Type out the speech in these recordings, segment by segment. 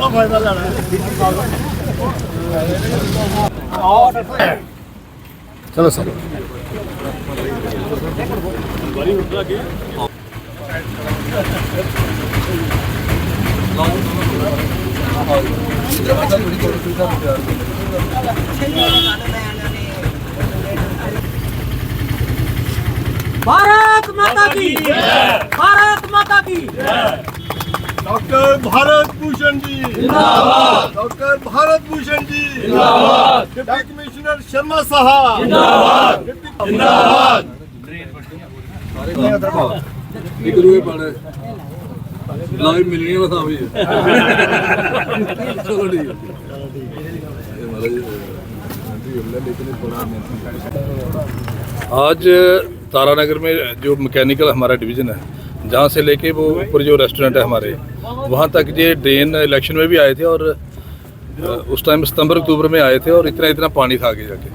फायदा लेना है। चलो सर भारत माता की भारत माता की डॉक्टर भारत भूषण जी जिंदाबाद, डॉक्टर भारत भूषण जी जिंदाबाद, डिप्टी कमिश्नर शर्मा साहब जिंदाबाद, जिंदाबाद। एक रुपये पड़े लाइव मिलनी बता अभी चलो ठीक आज तारानगर में जो मैकेनिकल हमारा डिवीज़न है, जहाँ से लेके वो ऊपर जो रेस्टोरेंट है हमारे, वहाँ तक ये ड्रेन इलेक्शन में भी आए थे और उस टाइम सितंबर अक्टूबर में आए थे और इतना इतना पानी था आगे जाके।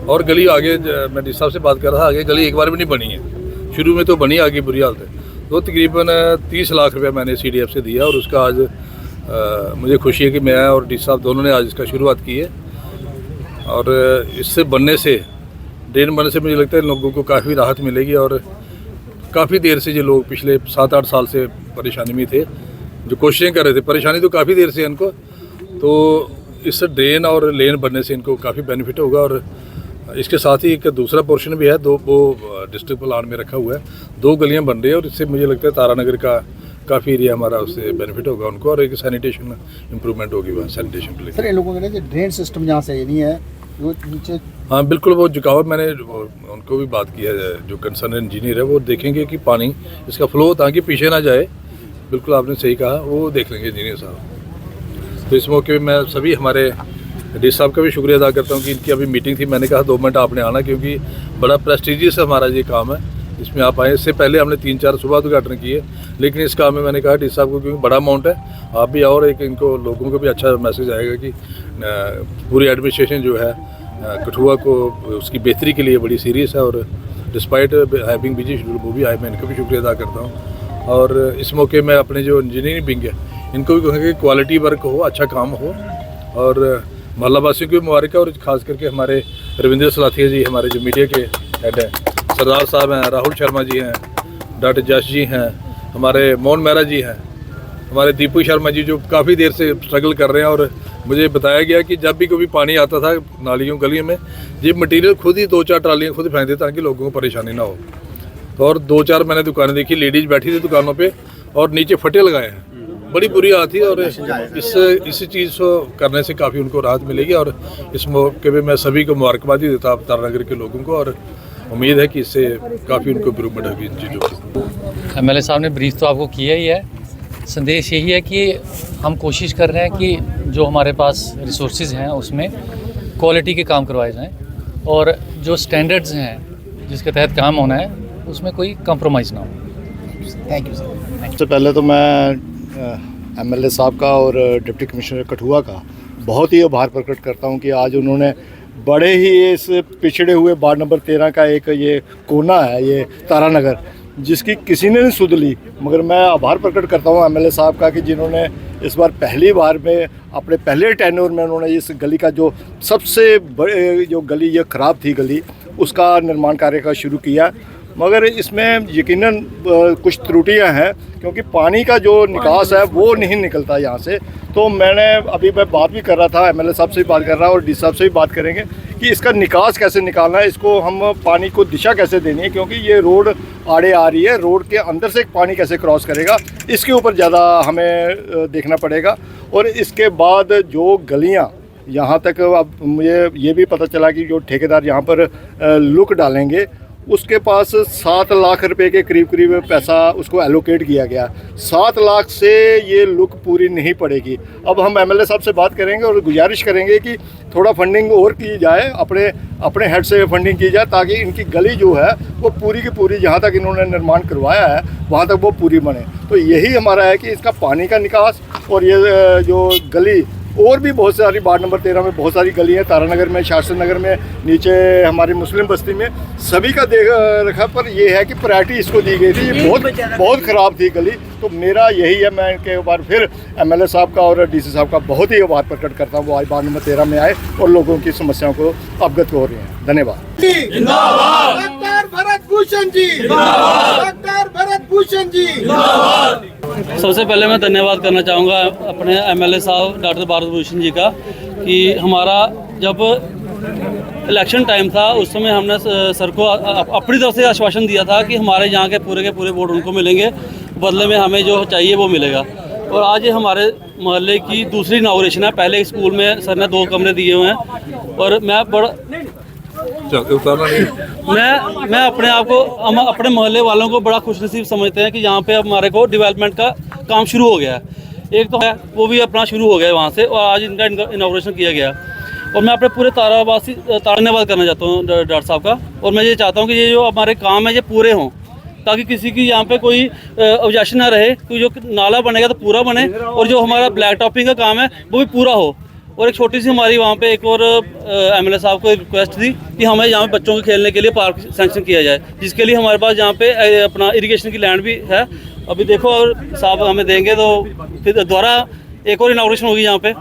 और गली आगे मैं डी साहब से बात कर रहा था, आगे गली एक बार भी नहीं बनी है। शुरू में तो बनी, आगे बुरी हालत है। तो तकरीबन 30 लाख रुपया मैंने CDF से दिया और उसका आज मुझे खुशी है कि मैं और डी साहब दोनों ने आज इसका शुरुआत की है। और इससे बनने से, ड्रेन बनने से मुझे लगता है लोगों को काफ़ी राहत मिलेगी। और काफ़ी देर से ये लोग पिछले 7-8 साल से परेशानी में थे, जो कोशिशें कर रहे थे, परेशानी तो काफ़ी देर से इनको, तो इस ड्रेन और लेन बनने से इनको काफ़ी बेनिफिट होगा। और इसके साथ ही एक दूसरा पोर्शन भी है, वो डिस्ट्रिक्ट प्लान में रखा हुआ है, 2 गलियां बन रही है और इससे मुझे लगता है तारानगर का काफ़ी एरिया हमारा उससे बेनिफिट होगा उनको, और एक सैनिटेशन इंप्रूवमेंट होगी वहाँ सैनिटेशन के लिए। सर इन लोगों के ड्रेन सिस्टम यहाँ सही नहीं है, वो नीचे। हाँ बिल्कुल, वो झुकाव मैंने उनको भी बात की है, जो कंसर्न इंजीनियर है वो देखेंगे कि पानी इसका फ्लो ताकि पीछे ना जाए। बिल्कुल आपने सही कहा, वो देख लेंगे इंजीनियर साहब। तो इस मौके पर मैं सभी हमारे डी साहब का भी शुक्रिया अदा करता हूँ कि इनकी अभी मीटिंग थी, मैंने कहा 2 मिनट आपने आना, क्योंकि बड़ा प्रेस्टीजियस हमारा ये काम है, इसमें आप आए। इससे पहले हमने 3-4 सुबह उद्घाटन किए, लेकिन इस काम में मैंने कहा डी साहब को, क्योंकि बड़ा अमाउंट है, आप भी आओ और एक इनको लोगों को भी अच्छा मैसेज आएगा कि पूरी एडमिनिस्ट्रेशन जो है कठुआ को उसकी बेहतरी के लिए बड़ी सीरियस है। और डिस्पाइट हैविंग बिजी शेड्यूल वो भी आए, मैं इनको भी शुक्रिया अदा करता हूँ। और इस मौके में अपने जो इंजीनियरिंग विंग है इनको भी कहूँगा कि क्वालिटी वर्क हो, अच्छा काम हो। और मोहल्ला वासियों को भी मुबारक है, और खास करके हमारे रविंद्र सलाथिया जी, हमारे जो मीडिया के हेड हैं, सरदार साहब हैं, राहुल शर्मा जी हैं, डॉक्टर जश जी हैं, हमारे मोहन मेहरा जी हैं, हमारे दीपू शर्मा जी जो काफ़ी देर से स्ट्रगल कर रहे हैं। और मुझे बताया गया कि जब भी कभी पानी आता था नालियों गलियों में, ये मटेरियल खुद ही 2-4 ट्रालियाँ खुद फेंक देते ताकि लोगों को परेशानी ना हो। तो और 2-4 मैंने दुकानें देखी, लेडीज़ बैठी थी दुकानों पे और नीचे फटे लगाए हैं, बड़ी बुरी हालत थी। और इस चीज़ को करने से काफ़ी उनको राहत मिलेगी। और इस मौके पे मैं सभी को मुबारकबाद देता हूँ तारानगर के लोगों को, और उम्मीद है कि इससे काफ़ी उनको इम्प्रूवमेंट होगी इन चीज़ों की। MLA साहब ने ब्रीफ तो आपको किया ही है। संदेश यही है कि हम कोशिश कर रहे हैं कि जो हमारे पास रिसोर्सेज हैं उसमें क्वालिटी के काम करवाए जाएं, और जो स्टैंडर्ड्स हैं जिसके तहत काम होना है उसमें कोई कंप्रोमाइज़ ना हो। Thank you sir. सबसे पहले तो मैं MLA साहब का और डिप्टी कमिश्नर कठुआ का बहुत ही आभार प्रकट करता हूं कि आज उन्होंने बड़े ही इस पिछड़े हुए वार्ड नंबर 13 का एक ये कोना है, ये तारानगर, जिसकी किसी ने नहीं सुध ली, मगर मैं आभार प्रकट करता हूं MLA साहब का कि जिन्होंने इस बार पहली बार में अपने पहले टेन्योर में उन्होंने इस गली का जो सबसे बड़े जो गली ये ख़राब थी गली, उसका निर्माण कार्य का शुरू किया। मगर इसमें यकीनन कुछ त्रुटियां हैं, क्योंकि पानी का जो निकास है वो नहीं निकलता यहाँ से। तो मैं बात भी कर रहा था, MLA साहब से भी बात कर रहा और डी साहब से भी बात करेंगे कि इसका निकास कैसे निकालना है, इसको हम पानी को दिशा कैसे देनी है, क्योंकि ये रोड आड़े आ रही है, रोड के अंदर से पानी कैसे क्रॉस करेगा, इसके ऊपर ज़्यादा हमें देखना पड़ेगा। और इसके बाद जो गलियाँ यहाँ तक, अब मुझे ये भी पता चला कि जो ठेकेदार यहाँ पर लुक डालेंगे उसके पास 7 लाख रुपए के करीब पैसा उसको एलोकेट किया गया। 7 लाख से ये लुक पूरी नहीं पड़ेगी। अब हम MLA साहब से बात करेंगे और गुजारिश करेंगे कि थोड़ा फंडिंग और की जाए, अपने हेड से फंडिंग की जाए, ताकि इनकी गली जो है वो पूरी की पूरी जहाँ तक इन्होंने निर्माण करवाया है वहाँ तक वो पूरी बने। तो यही हमारा है कि इसका पानी का निकास, और ये जो गली और भी बहुत सारी वार्ड नंबर 13 में बहुत सारी गली हैं, तारानगर में, शास्त्री नगर में, नीचे हमारी मुस्लिम बस्ती में, सभी का देख रखा। पर यह है कि प्रायोरिटी इसको दी गई थी। ये बहुत ख़राब थी गली, तो मेरा यही है, मैं इनके बार फिर एमएलए साहब का और डीसी साहब का बहुत ही आभार प्रकट करता हूँ। वो आज वार्ड नंबर 13 में आए और लोगों की समस्याओं को अवगत हो रहे हैं। धन्यवाद। डॉक्टर भरत भूषण जी जिंदाबाद, डॉक्टर भरत भूषण जी जिंदाबाद। सबसे पहले मैं धन्यवाद करना चाहूँगा अपने एमएलए साहब डॉक्टर भारत भूषण जी का, कि हमारा जब इलेक्शन टाइम था उस समय हमने सर को अपनी तरफ से आश्वासन दिया था कि हमारे यहाँ के पूरे वोट उनको मिलेंगे, बदले में हमें जो चाहिए वो मिलेगा। और आज ये हमारे मोहल्ले की दूसरी इनॉग्रेशन है। पहले एक स्कूल में सर ने 2 कमरे दिए हुए हैं और मैं अपने आप को, हम अपने मोहल्ले वालों को बड़ा खुशनसीब समझते हैं कि यहाँ पे हमारे को डेवलपमेंट का काम शुरू हो गया है। एक तो है वो भी अपना शुरू हो गया है वहाँ से, और आज इनका इनॉग्रेशन किया गया। और मैं अपने पूरे तारावासी धन्यवाद करना चाहता हूँ डॉक्टर साहब का। और मैं ये चाहता हूँ कि ये जो हमारे काम है ये पूरे हों, ताकि किसी की यहाँ पे कोई ऑब्जेक्शन ना रहे। कोई जो नाला बनेगा तो पूरा बने, और जो हमारा ब्लैक टॉपिंग का काम है वो भी पूरा हो। और एक छोटी सी हमारी वहाँ पे एक और एमएलए साहब को रिक्वेस्ट थी कि हमें यहाँ पे बच्चों के खेलने के लिए पार्क सैंक्शन किया जाए, जिसके लिए हमारे पास यहाँ पे अपना इरिगेशन की लैंड भी है। अभी देखो और साहब हमें देंगे तो फिर दोबारा एक और इनॉग्रेशन होगी यहाँ पे।